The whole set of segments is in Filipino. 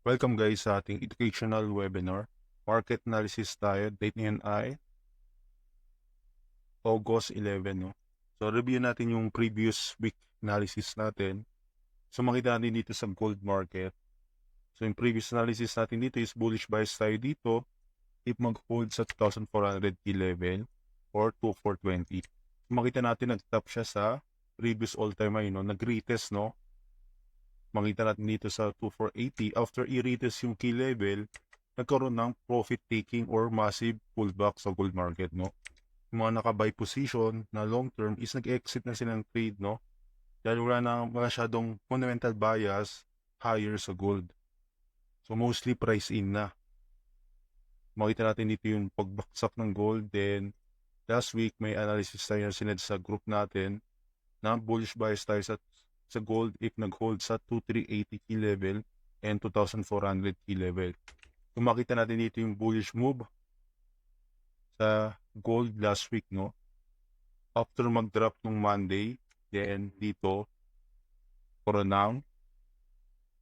Welcome guys sa ating educational webinar. Market analysis tayo. Date ngayon ay August 11. No? So review natin yung previous week analysis natin. So makita natin dito sa gold market. So yung previous analysis natin dito is bullish bias tayo dito if mag-hold sa 2,400 key level or 2,420. So makita natin nag-top siya sa previous all-time high. No? Nag-retest, no? Makita natin dito sa 2,480. After i-retest yung key level, nagkaroon ng profit taking or massive pullback sa gold market, no? Yung mga naka-buy position na long term is nag-exit na sila ng trade, no? Dahil wala na masyadong fundamental bias higher sa gold. So mostly price in na. Makita natin dito yung pagbaksak ng gold. Then last week may analysis tayo na sinad sa group natin na bullish bias tayo sa gold if nag-hold sa 2,380 key level and 2,400 key level. Kung makita natin dito yung bullish move sa gold last week, no? After mag-drop nung Monday, then dito, ng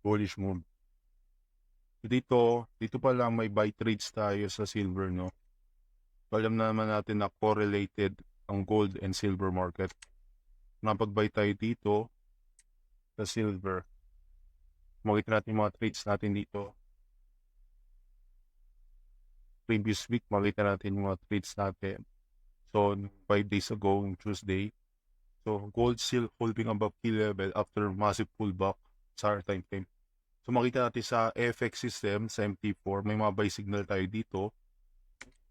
bullish move. So dito pa lang may buy trades tayo sa silver, no? So alam na naman natin na correlated ang gold and silver market. Napag-buy tayo dito sa silver. Makita natin yung mga trades natin dito. Previous week, makita natin yung mga trades natin. So, 5 days ago, Tuesday. So, gold still holding above key level after massive pullback sa our time frame. So, makita natin sa FX system, sa MT4, may mga buy signal tayo dito.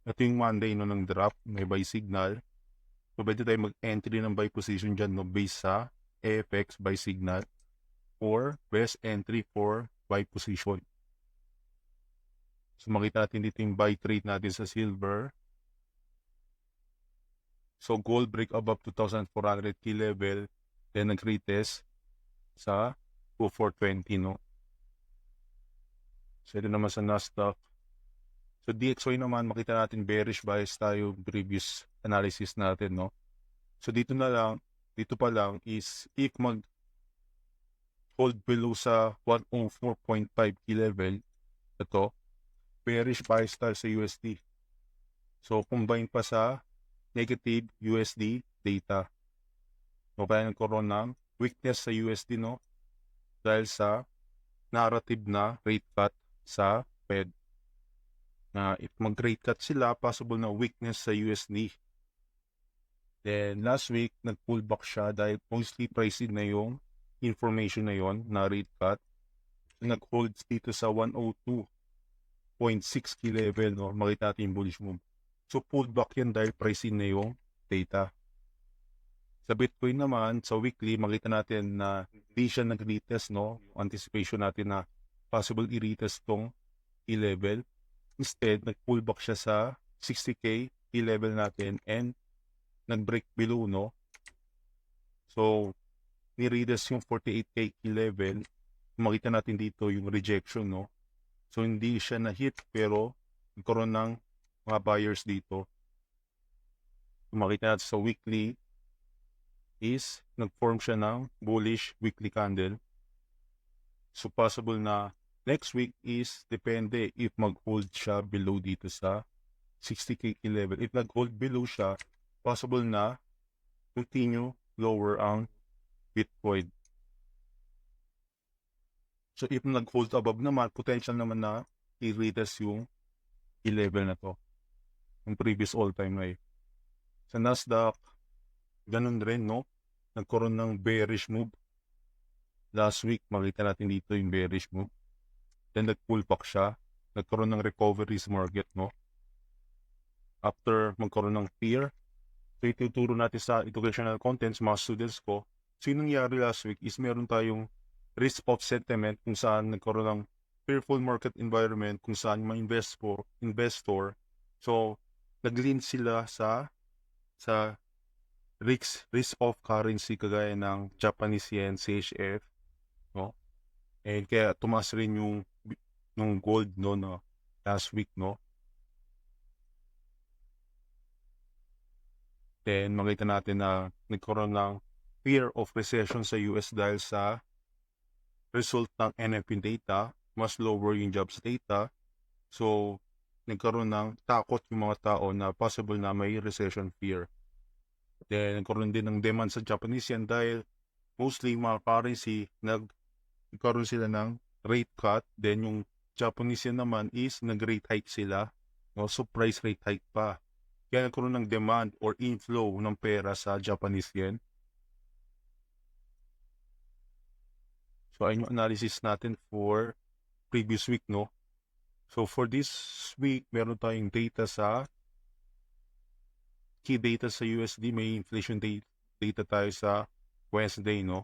Ito yung Monday no, ng drop, may buy signal. So, pwede tayo mag-entry ng buy position dyan, no, based sa FX buy signal or best entry for buy position. So, makita natin dito yung buy trade natin sa silver. So, gold break above 2,400 key level, then nag-retest sa 2,420, no? So, ito naman sa Nasdaq. So, DXY naman, makita natin bearish bias tayo previous analysis natin, no? So, dito pa lang is if mag-hold below sa 104.5 key level, ito, bearish bias tayo sa USD. So, combine pa sa negative USD data. So, kaya nagkaroon ng weakness sa USD, no? Dahil sa narrative na rate cut sa Fed. Na if mag-rate cut sila, possible na weakness sa USD. Then, last week, nag-pullback siya dahil mostly priced na yung information na yon na rate cut. Nag-hold dito sa 102.6 key level, no? Makita natin yung bullish move. So, pullback yan dahil priced na yung data. Sa Bitcoin naman, sa weekly, makita natin na hindi siya nag-retest, no? Yung anticipation natin na possible i-retest tong key-level. Instead, nag-pullback siya sa 60K key-level natin and nag-break below, no? So, ni-retest yung 48K key-level. Makita natin dito yung rejection, no? So, hindi siya na-hit pero nagkaroon ng mga buyers dito. Makita natin sa weekly, is nag-form siya ng bullish weekly candle. So possible na next week is depende if mag-hold siya below dito sa 60K level. If nag-hold below siya, possible na continue lower ang Bitcoin. So if nag-hold above naman, potential naman na i-retest yung level na to. Yung previous all-time high. Sa Nasdaq, ganun rin, no? Nagkaroon ng bearish move. Last week, makita natin dito yung bearish move. Then nag-pullback siya. Nagkaroon ng recovery sa market, no? After magkaroon ng fear. So ituturo natin sa educational contents, mga students ko. So yung nangyari last week is meron tayong risk of sentiment kung saan nagkaroon ng fearful market environment, kung saan mga investor. So nag-lean sila sa risk of currency kagaya ng Japanese yen, CHF, no? And kaya tumaas rin yung gold, no, last week, no? Then makita natin na nagkaroon ng fear of recession sa US dahil sa result ng NFP data. mas lower yung jobs data. So, nagkaroon ng takot yung mga tao na possible na may recession fear. Then, nagkaroon din ng demand sa Japanese yen dahil mostly mga currency, nagkaroon sila ng rate cut. Then, yung Japanese yen naman is nag-rate hike sila. No? So, price rate hike pa. Kaya nagkaroon ng demand or inflow ng pera sa Japanese yen. So, ayun yung analysis natin for previous week, no? So, for this week, meron tayong data sa key data sa USD. May inflation data tayo sa Wednesday, no?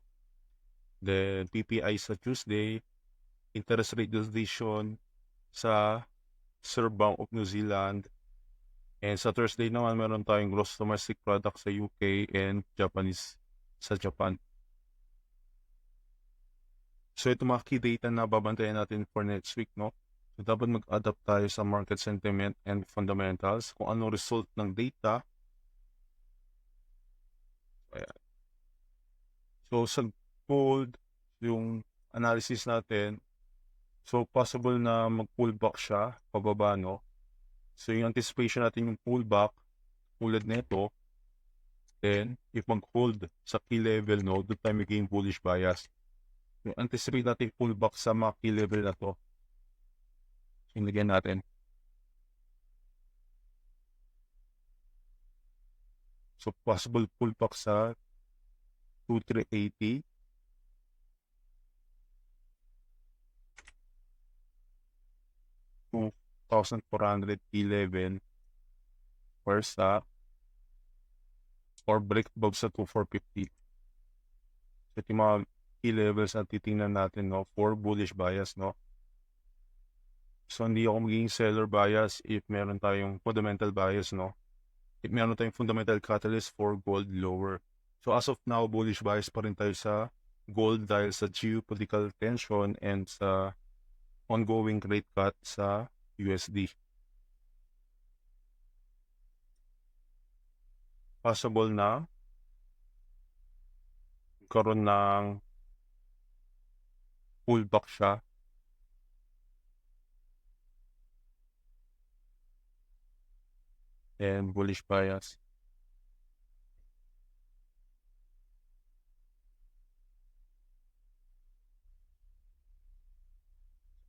Then, PPI sa Tuesday. Interest rate decision sa Reserve Bank of New Zealand. And sa Thursday naman, meron tayong gross domestic product sa UK and Japanese sa Japan. So, ito mga key data na babantayan natin for next week, no? So, dapat mag-adapt tayo sa market sentiment and fundamentals. Kung ano result ng data. Ayan. So, sa gold, yung analysis natin, so, possible na mag-pullback siya, pababa, no? So, yung anticipation natin yung pullback, tulad nito, then, if mag-hold sa key level, no, doon tayo magiging bullish bias. Yung anticipate natin pullback sa mga key level na to. So, ilagyan natin. So, possible pullback sa 2380. 2,400 key level or sa or break above sa 2,450. So, ito yung mga key levels na titingnan natin, no, for bullish bias, no. So, hindi ako magiging seller bias if meron tayong fundamental bias, no. If meron tayong fundamental catalyst for gold lower. So, as of now, bullish bias pa rin tayo sa gold dahil sa geopolitical tension and sa ongoing rate cut sa USD. Possible na karon ng pullback siya. And bullish bias.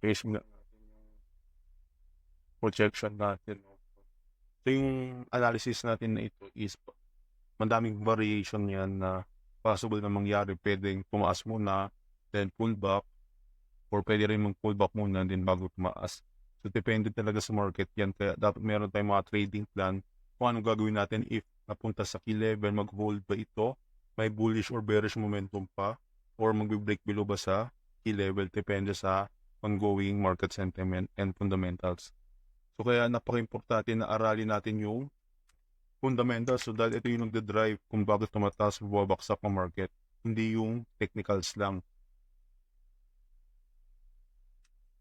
Basing na natin yung projection natin. So, yung analysis natin na ito is madaming variation yan na possible na mangyari. Pwedeng tumaas muna, then pullback, or pwede rin mag-pullback muna, then bago tumaas. So, depende talaga sa market yan. Kaya dapat meron tayong mga trading plan kung anong gagawin natin if napunta sa key level, mag-hold ba ito, may bullish or bearish momentum pa, or mag-break below ba sa key level, depende sa ongoing market sentiment and fundamentals. So, kaya napaka-importante na aralin natin yung fundamentals. So, dahil ito yung nagda-drive kung bakit tumataas o bumabaksak ang market, hindi yung technicals lang.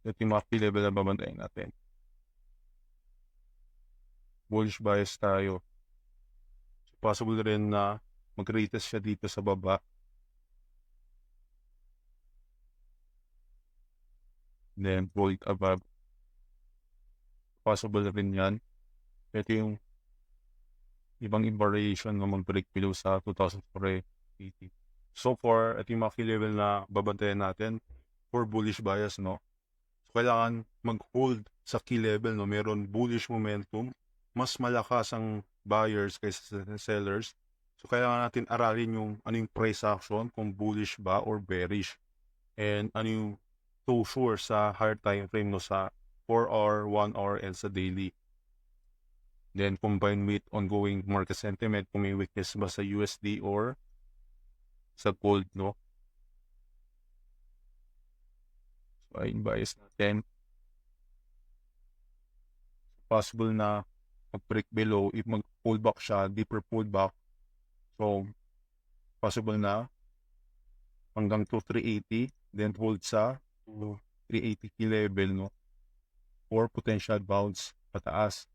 Ito yung mga key level na babantayan natin. Bullish bias tayo. So, possible rin na mag-retest siya dito sa baba. Then, hold above. Possible rin yan. Ito yung ibang variation na mag-break below sa 2,480. So far, ito yung mga key level na babantayan natin for bullish bias, no? So, kailangan mag-hold sa key level, no? Meron bullish momentum, mas malakas ang buyers kaysa sa sellers. So, kailangan natin aralin yung ano yung price action, kung bullish ba or bearish. And ano yung closure sa higher time frame, no? Sa 4 hour, 1 hour, and sa daily. Then, combine with ongoing market sentiment, kung may weakness ba sa USD or sa gold, no? So, ayun, bias natin. Possible na mag-break below if mag-pullback siya, deeper pullback. So, possible na hanggang 2,380, then hold sa 380 key level, no? Or potential bounce pataas.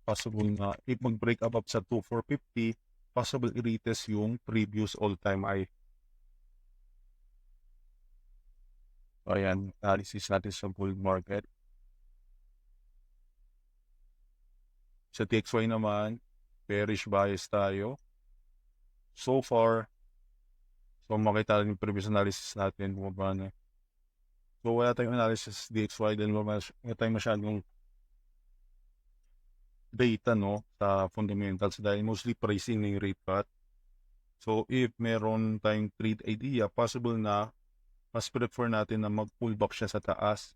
Possible na if mag-break above sa 2,450, possible i-retest yung previous all-time high. So, ayan, analysis natin sa gold market. Sa TXY naman, bearish bias tayo. So far, so makita rin yung previous analysis natin, bumaba na. So, wala tayong analysis DXY, then wala tayong masyadong data, no, sa fundamentals dahil mostly pricing na yung rate cut. So, if meron tayong trade idea, possible na mas prefer natin na mag-pullback siya sa taas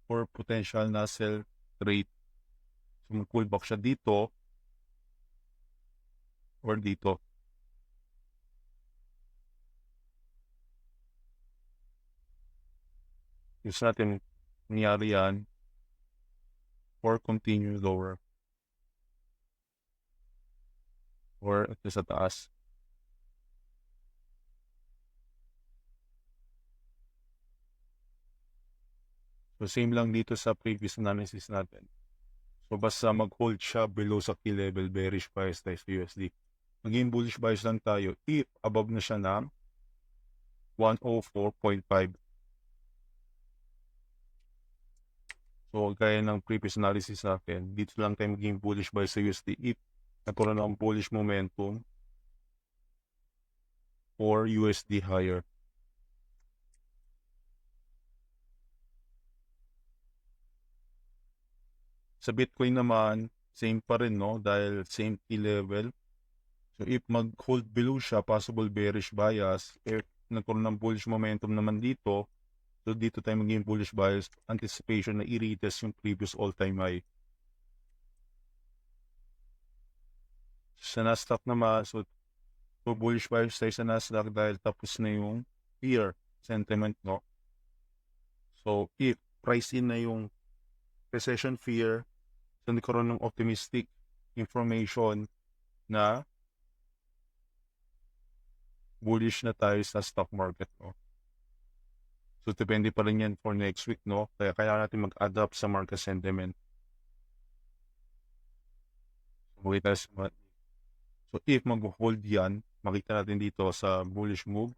or potential na sell trade. So, mag-pullback siya dito or dito. Use natin nangyari yan or continue lower or at least sa taas. So, same lang dito sa previous analysis natin. So, basta mag-hold siya below sa key level, bearish bias tayo sa USD. Maging bullish bias lang tayo if above na siya ng 104.5. So, gaya ng previous analysis natin, dito lang tayo maging bullish bias sa USD if nagkaroon ng bullish momentum or USD higher. Sa Bitcoin naman, same pa rin, no? Dahil same key level. So, if mag-hold below siya, possible bearish bias. If nagkaroon ng bullish momentum naman dito, so dito tayo maging bullish bias, anticipation na i-retest yung previous all-time high. Sa Nasdaq naman, so bullish bias tayo sa Nasdaq dahil tapos na yung fear sentiment, no? So, if price in na yung recession fear, so nagkaroon ng optimistic information na bullish na tayo sa stock market, no? So, depende pa rin yan for next week, no? Kaya natin mag-adapt sa market sentiment. So, if mag-hold yan, makita natin dito sa bullish move,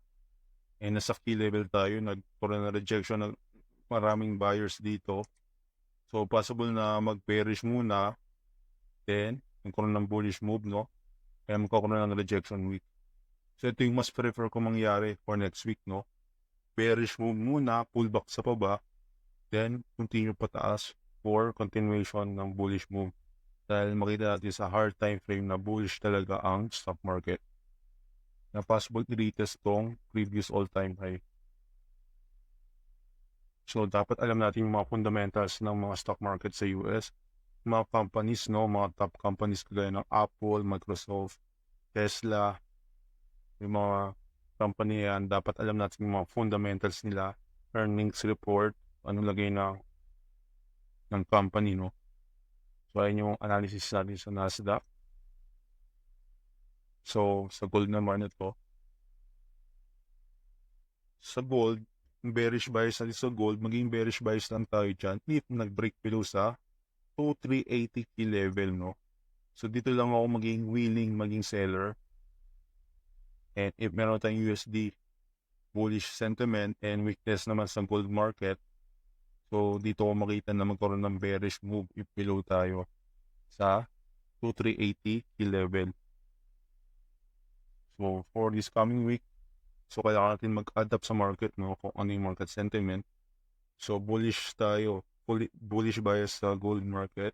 and nasa key level tayo, nagkaroon na rejection ng maraming buyers dito. So, possible na mag-bearish muna, then, nagkaroon ng bullish move, no? Kaya magkakaroon ng rejection week. So, ito yung mas prefer ko mangyari for next week, no? Bearish move muna, pullback sa baba, then continue pataas for continuation ng bullish move. Dahil makita natin sa hard time frame na bullish talaga ang stock market. Na possible i-retest tong previous all-time high. So, dapat alam natin yung mga fundamentals ng mga stock market sa US. Mga companies, no? Mga top companies kagaya ng Apple, Microsoft, Tesla, yung mga company yan, dapat alam natin yung mga fundamentals nila, earnings report, anong lagay ng company, no? So, ayun yung analysis natin sa Nasdaq. So, sa gold naman ito. Sa gold, bearish bias natin sa gold, maging bearish bias lang tayo dyan if nag-break below sa 2380 key level, no? So, dito lang ako maging willing, maging seller. And if meron tayong USD bullish sentiment and weakness naman sa gold market, so dito ko makita na magkaroon ng bearish move if below tayo sa 2380 key level. So, for this coming week, so kailangan natin mag-adapt sa market, no? Kung ano yung market sentiment. So, bullish tayo, bullish bias sa gold market.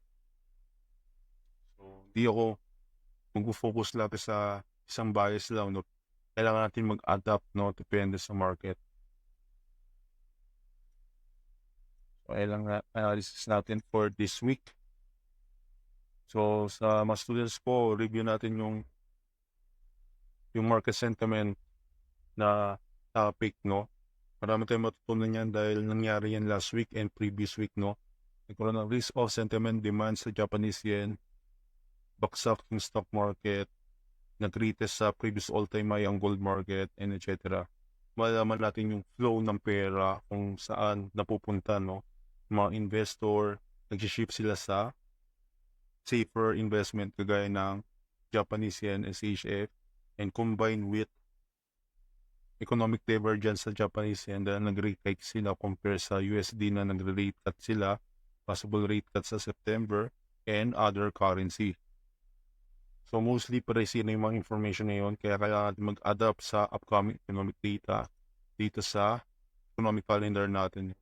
So, di ako mag-focus lang sa isang bias lang, no? Kailangan natin mag-adapt, no? Depende sa market. So, lang analysis natin for this week. So, sa mga students po, review natin yung market sentiment na topic, no? Marami tayong matutunan yan dahil nangyari yan last week and previous week, no? Nagkaroon ng risk of sentiment demand sa Japanese yen, baksak yung stock market, nag-retest sa previous all-time high ang gold market, and etc. Malaman natin yung flow ng pera kung saan napupunta, no? Mga investor, nag-shift sila sa safer investment kagaya ng Japanese yen, SHF, and combined with economic divergence sa Japanese yen dahil nag-rate hike sila compare sa USD na nagre-rate cut sila, possible rate cut sa September, and other currency. So mostly parehas na yung mga information na yun, kaya kailangan natin mag-adapt sa upcoming economic data dito sa economic calendar natin.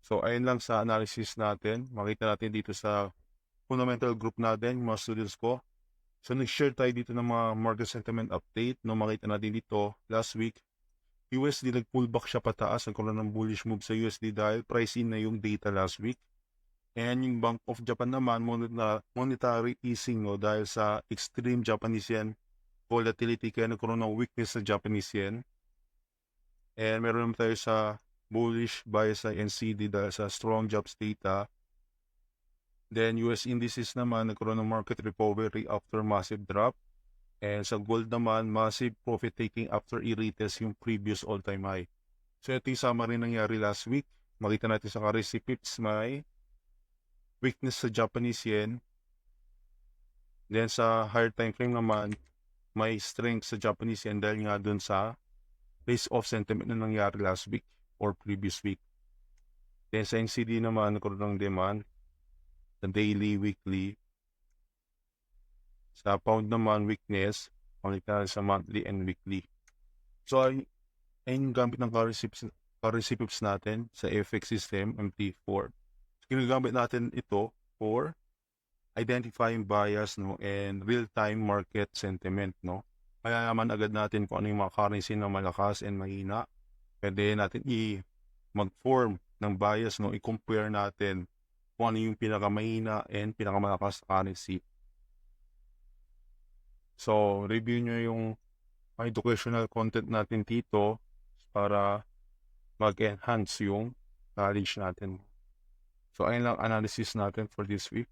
So ayun lang sa analysis natin, makita natin dito sa fundamental group natin, mga students ko. So nag-share tayo dito ng mga market sentiment update. No, makita natin dito last week, USD nag-pullback siya pataas, nagkaroon ng bullish move sa USD dahil price in na yung data last week. And yung Bank of Japan naman, monetary easing no, dahil sa extreme Japanese yen volatility, kaya nagkaroon ng weakness sa Japanese yen. And meron naman tayo sa bullish bias sa NCD dahil sa strong jobs data. Then US indices naman nagkaroon ng market recovery after massive drop. And sa gold naman, massive profit taking after i-retest yung previous all-time high. So ito yung summary nangyari last week. Makita natin sa currency pips may weakness sa Japanese yen. Then sa higher time frame naman, may strength sa Japanese yen dahil nga dun sa risk-off sentiment na nangyari last week or previous week. Then sa NCD naman, nagkaroon ng demand sa daily, weekly. Sa pound naman, weakness, makita sa monthly and weekly. So ay yung gamit ng currency pips natin sa FX system, MT4. So, ginagamit natin ito for identifying bias no, and real-time market sentiment. No? Kaya naman agad natin kung ano yung mga currency na malakas and mahina. Pwede natin mag-form ng bias, no? I-compare natin kung ano yung pinakamahina and pinakamalakas na currency. So, review nyo yung educational content natin dito para mag-enhance yung knowledge natin. So, ayun lang analysis natin for this week.